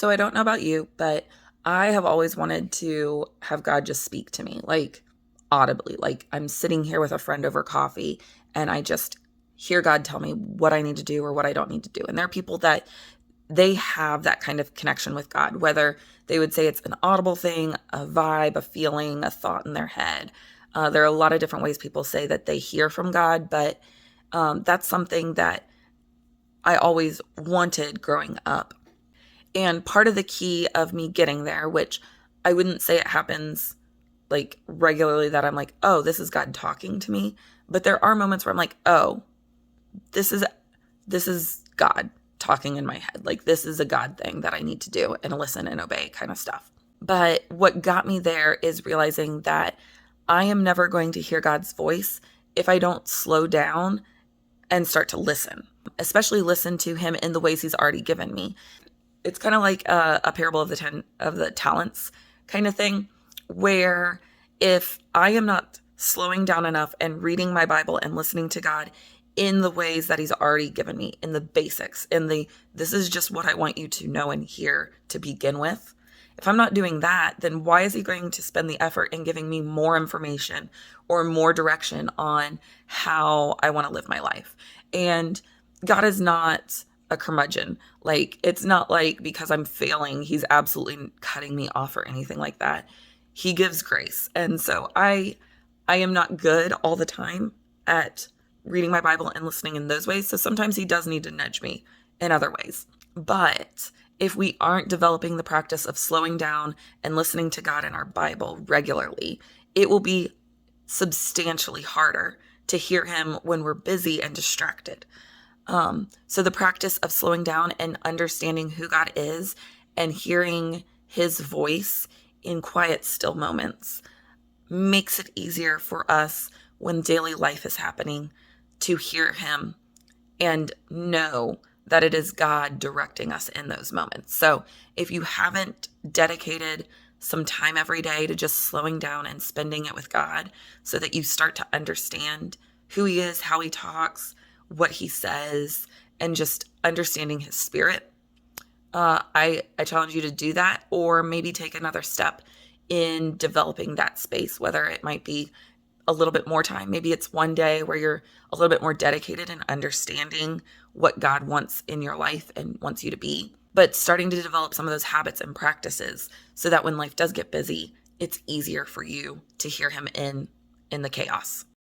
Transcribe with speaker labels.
Speaker 1: So I don't know about you, but I have always wanted to have God just speak to me, like audibly. Like I'm sitting here with a friend over coffee and I just hear God tell me what I need to do or what I don't need to do. And there are people that they have that kind of connection with God, whether they would say it's an audible thing, a vibe, a feeling, a thought in their head. There are a lot of different ways people say that they hear from God, but that's something that I always wanted growing up. And part of the key of me getting there, which I wouldn't say it happens like regularly that I'm like, oh, this is God talking to me. But there are moments where I'm like, oh, this is this is God talking in my head. Like this is a God thing that I need to do and listen and obey kind of stuff. But what got me there is realizing that I am never going to hear God's voice if I don't slow down and start to listen, especially listen to him in the ways he's already given me. It's kind of like a parable of the talents kind of thing, where if I am not slowing down enough and reading my Bible and listening to God in the ways that he's already given me, in the basics, in the this is just what I want you to know and hear to begin with. If I'm not doing that, then why is he going to spend the effort in giving me more information or more direction on how I want to live my life? And God is not a curmudgeon. Like, it's not like because I'm failing, he's absolutely cutting me off or anything like that. He gives grace. And so I am not good all the time at reading my Bible and listening in those ways. So sometimes he does need to nudge me in other ways. But if we aren't developing the practice of slowing down and listening to God in our Bible regularly, it will be substantially harder to hear him when we're busy and distracted. So the practice of slowing down and understanding who God is and hearing his voice in quiet, still moments makes it easier for us when daily life is happening to hear him and know that it is God directing us in those moments. So if you haven't dedicated some time every day to just slowing down and spending it with God so that you start to understand who he is, how he talks, what he says, and just understanding his spirit, I challenge you to do that, or maybe take another step in developing that space, whether it might be a little bit more time. Maybe it's one day where you're a little bit more dedicated in understanding what God wants in your life and wants you to be, but starting to develop some of those habits and practices so that when life does get busy, it's easier for you to hear him in the chaos.